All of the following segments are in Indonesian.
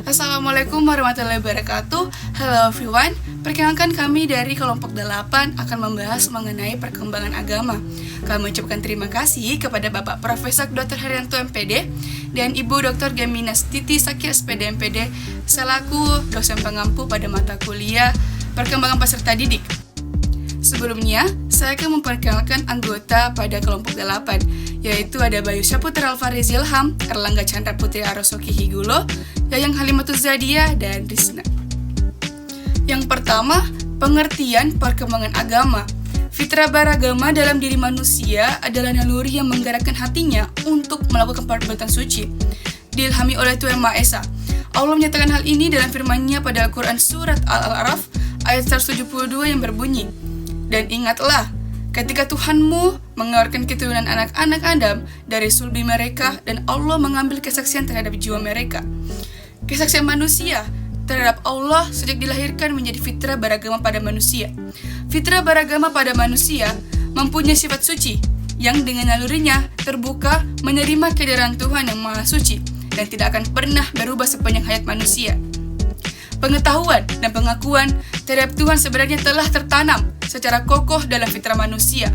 Assalamualaikum warahmatullahi wabarakatuh. Hello everyone. Perkenalkan, kami dari kelompok 8 akan membahas mengenai perkembangan agama. Kami ucapkan terima kasih kepada Bapak Profesor Dr. Herianto MPD dan Ibu Dr. Gemina Titi Sakia SPD MPD selaku dosen pengampu pada mata kuliah perkembangan peserta didik. Sebelumnya, saya akan memperkenalkan anggota pada kelompok 8, yaitu ada Bayu Saputra Alfariz Ilham, Erlangga Chandra Putri Arosoki Higulo, Yayang Halimatus Zadia, dan Rizna. Yang pertama, pengertian perkembangan agama. Fitrah beragama dalam diri manusia adalah naluri yang menggerakkan hatinya untuk melakukan perbuatan suci, diilhami oleh Tuhan Maha Esa. Allah menyatakan hal ini dalam firman-Nya pada Al-Quran Surat Al-A'raf ayat 172 yang berbunyi, "Dan ingatlah, ketika Tuhanmu mengeluarkan keturunan anak-anak Adam dari sulbi mereka dan Allah mengambil kesaksian terhadap jiwa mereka." Kesaksian manusia terhadap Allah sejak dilahirkan menjadi fitrah beragama pada manusia. Fitrah beragama pada manusia mempunyai sifat suci yang dengan nalurinya terbuka menerima kehadiran Tuhan yang Maha Suci dan tidak akan pernah berubah sepanjang hayat manusia. Pengetahuan dan pengakuan terhadap Tuhan sebenarnya telah tertanam secara kokoh dalam fitrah manusia.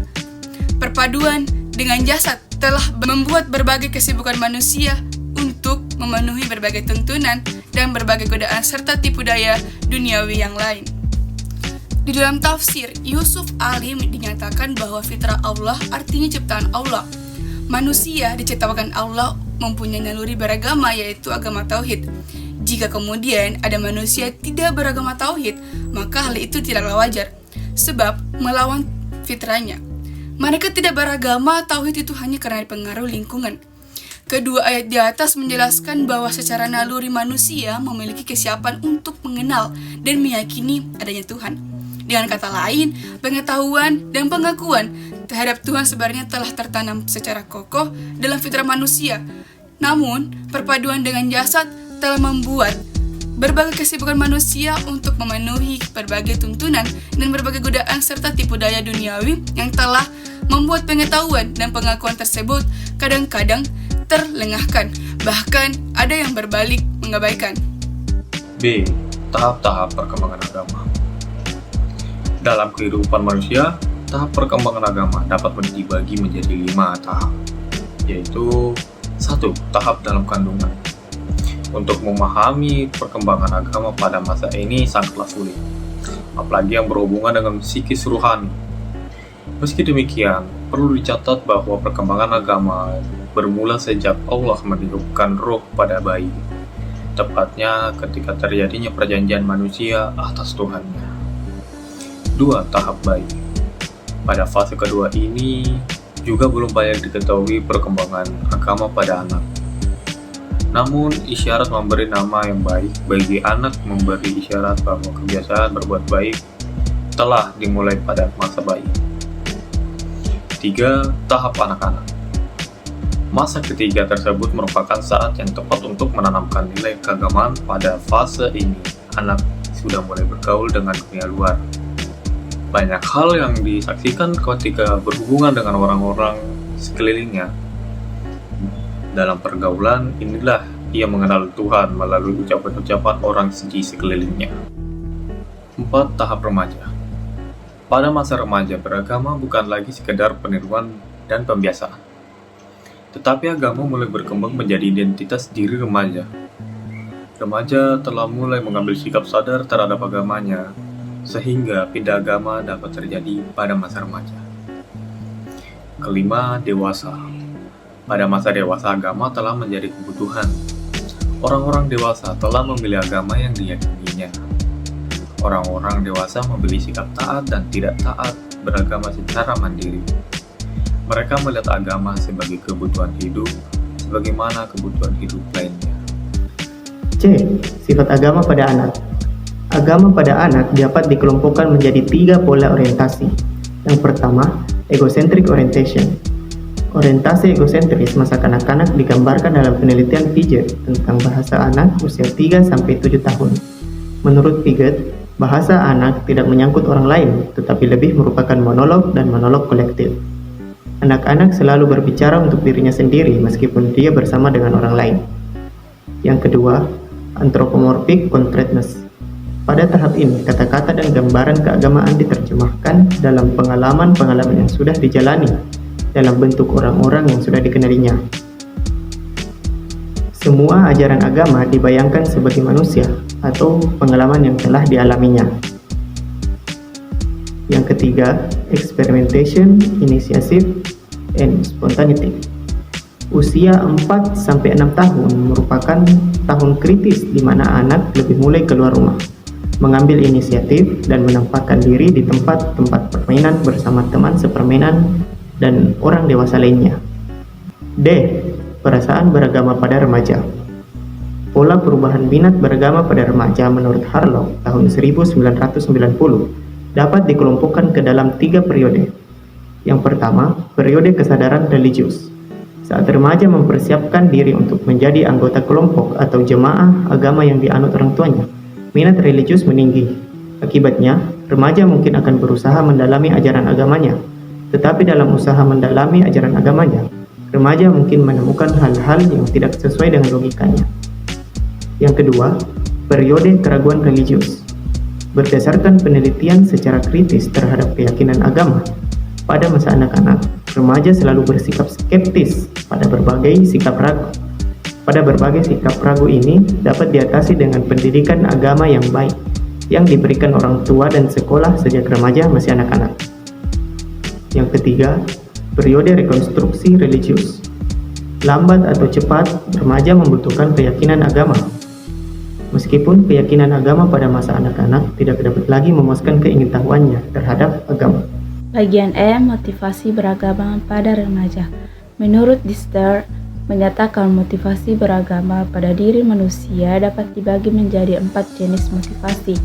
Perpaduan dengan jasad telah membuat berbagai kesibukan manusia untuk memenuhi berbagai tuntunan dan berbagai godaan serta tipu daya duniawi yang lain. Di dalam tafsir, Yusuf Alim dinyatakan bahwa fitrah Allah artinya ciptaan Allah. Manusia diciptakan Allah mempunyai naluri beragama, yaitu agama tauhid. Jika kemudian ada manusia tidak beragama tauhid, maka hal itu tidaklah wajar, sebab melawan fitrahnya. Mereka tidak beragama tauhid itu hanya karena pengaruh lingkungan. Kedua ayat di atas menjelaskan bahwa secara naluri manusia memiliki kesiapan untuk mengenal dan meyakini adanya Tuhan. Dengan kata lain, pengetahuan dan pengakuan terhadap Tuhan sebenarnya telah tertanam secara kokoh dalam fitrah manusia. Namun, perpaduan dengan jasad telah membuat berbagai kesibukan manusia untuk memenuhi berbagai tuntunan dan berbagai godaan serta tipu daya duniawi yang telah membuat pengetahuan dan pengakuan tersebut kadang-kadang terlengahkan, bahkan ada yang berbalik mengabaikan. B. Tahap-tahap perkembangan agama. Dalam kehidupan manusia, tahap perkembangan agama dapat dibagi menjadi 5 tahap, yaitu 1. Tahap dalam kandungan. Untuk memahami perkembangan agama pada masa ini sangatlah sulit, apalagi yang berhubungan dengan psikis ruhani. Meski demikian, perlu dicatat bahwa perkembangan agama bermula sejak Allah meniupkan roh pada bayi, tepatnya ketika terjadinya perjanjian manusia atas Tuhannya. 2. Tahap bayi. Pada fase kedua ini juga belum banyak diketahui perkembangan agama pada anak. Namun, isyarat memberi nama yang baik bagi anak memberi isyarat bahwa kebiasaan berbuat baik telah dimulai pada masa bayi. 3. Tahap anak-anak. Masa ketiga tersebut merupakan saat yang tepat untuk menanamkan nilai keagamaan. Pada fase ini, anak sudah mulai bergaul dengan dunia luar. Banyak hal yang disaksikan ketika berhubungan dengan orang-orang sekelilingnya. Dalam pergaulan inilah ia mengenal Tuhan melalui ucapan-ucapan orang di sekelilingnya. 4. Tahap remaja. Pada masa remaja, beragama bukan lagi sekedar peniruan dan pembiasaan, tetapi agama mulai berkembang menjadi identitas diri remaja. Remaja telah mulai mengambil sikap sadar terhadap agamanya, sehingga pindah agama dapat terjadi pada masa remaja. 5. Dewasa. Pada masa dewasa, agama telah menjadi kebutuhan. Orang-orang dewasa telah memilih agama yang diyakininya. Orang-orang dewasa memilih sikap taat dan tidak taat beragama secara mandiri. Mereka melihat agama sebagai kebutuhan hidup, sebagaimana kebutuhan hidup lainnya. C. Sifat agama pada anak. Agama pada anak dapat dikelompokkan menjadi 3 pola orientasi. Yang pertama, egocentric orientation. Orientasi egosentris masa kanak-kanak digambarkan dalam penelitian Piaget tentang bahasa anak usia 3-7 tahun. Menurut Piaget, bahasa anak tidak menyangkut orang lain, tetapi lebih merupakan monolog dan monolog kolektif. Anak-anak selalu berbicara untuk dirinya sendiri meskipun dia bersama dengan orang lain. Yang kedua, anthropomorphic concreteness. Pada tahap ini, kata-kata dan gambaran keagamaan diterjemahkan dalam pengalaman-pengalaman yang sudah dijalani dalam bentuk orang-orang yang sudah dikenalinya. Semua ajaran agama dibayangkan sebagai manusia atau pengalaman yang telah dialaminya. Yang ketiga, experimentation, initiative, and spontaneity. Usia 4-6 tahun merupakan tahun kritis di mana anak lebih mulai keluar rumah, mengambil inisiatif dan menempatkan diri di tempat-tempat permainan bersama teman sepermainan dan orang dewasa lainnya. D. Perasaan beragama pada remaja. Pola perubahan minat beragama pada remaja menurut Harlow tahun 1990 dapat dikelompokkan ke dalam 3 periode. Yang pertama, periode kesadaran religius. Saat remaja mempersiapkan diri untuk menjadi anggota kelompok atau jemaah agama yang dianut orang tuanya, minat religius meninggi. Akibatnya, remaja mungkin akan berusaha mendalami ajaran agamanya. Tetapi dalam usaha mendalami ajaran agamanya, remaja mungkin menemukan hal-hal yang tidak sesuai dengan logikanya. Yang kedua, periode keraguan religius. Berdasarkan penelitian secara kritis terhadap keyakinan agama, pada masa anak-anak, remaja selalu bersikap skeptis pada berbagai sikap ragu. Pada berbagai sikap ragu ini dapat diatasi dengan pendidikan agama yang baik yang diberikan orang tua dan sekolah sejak remaja masih anak-anak. Yang ketiga, periode rekonstruksi religius. Lambat atau cepat, remaja membutuhkan keyakinan agama. Meskipun keyakinan agama pada masa anak-anak tidak dapat lagi memuaskan keingintahuannya terhadap agama. Bagian E, motivasi beragama pada remaja. Menurut Dister, menyatakan motivasi beragama pada diri manusia dapat dibagi menjadi 4 jenis motivasi,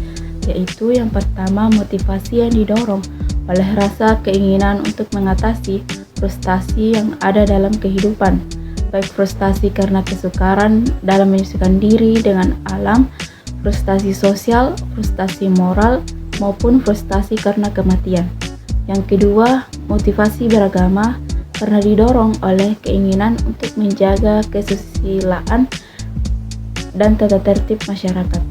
yaitu yang pertama, motivasi yang didorong oleh rasa keinginan untuk mengatasi frustasi yang ada dalam kehidupan, baik frustasi karena kesukaran dalam menyesuaikan diri dengan alam, frustasi sosial, frustasi moral, maupun frustasi karena kematian. Yang kedua, motivasi beragama karena didorong oleh keinginan untuk menjaga kesusilaan dan tata tertib masyarakat.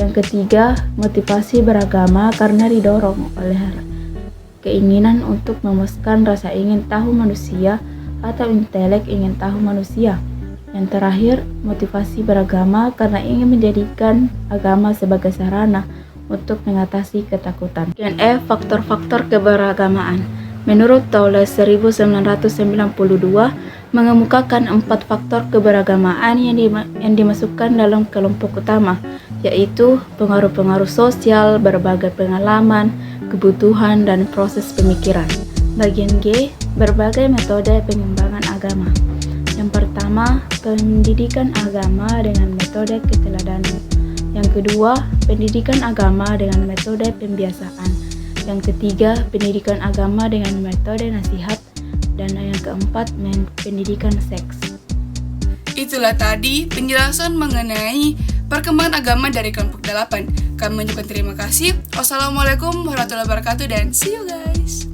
Yang ketiga, motivasi beragama karena didorong oleh keinginan untuk memuaskan rasa ingin tahu manusia atau intelek ingin tahu manusia. Yang terakhir, motivasi beragama karena ingin menjadikan agama sebagai sarana untuk mengatasi ketakutan. Bagian E, faktor-faktor keberagamaan. Menurut Towles 1992 mengemukakan 4 faktor keberagamaan yang dimasukkan dalam kelompok utama, yaitu pengaruh-pengaruh sosial, berbagai pengalaman, kebutuhan, dan proses pemikiran. Bagian G, berbagai metode pengembangan agama. Yang pertama, pendidikan agama dengan metode keteladanan. Yang kedua, pendidikan agama dengan metode pembiasaan. Yang ketiga, pendidikan agama dengan metode nasihat. Dan yang keempat, pendidikan seks. Itulah tadi penjelasan mengenai perkembangan agama dari kelompok 8. Kami mengucapkan terima kasih. Wassalamualaikum warahmatullahi wabarakatuh dan see you guys.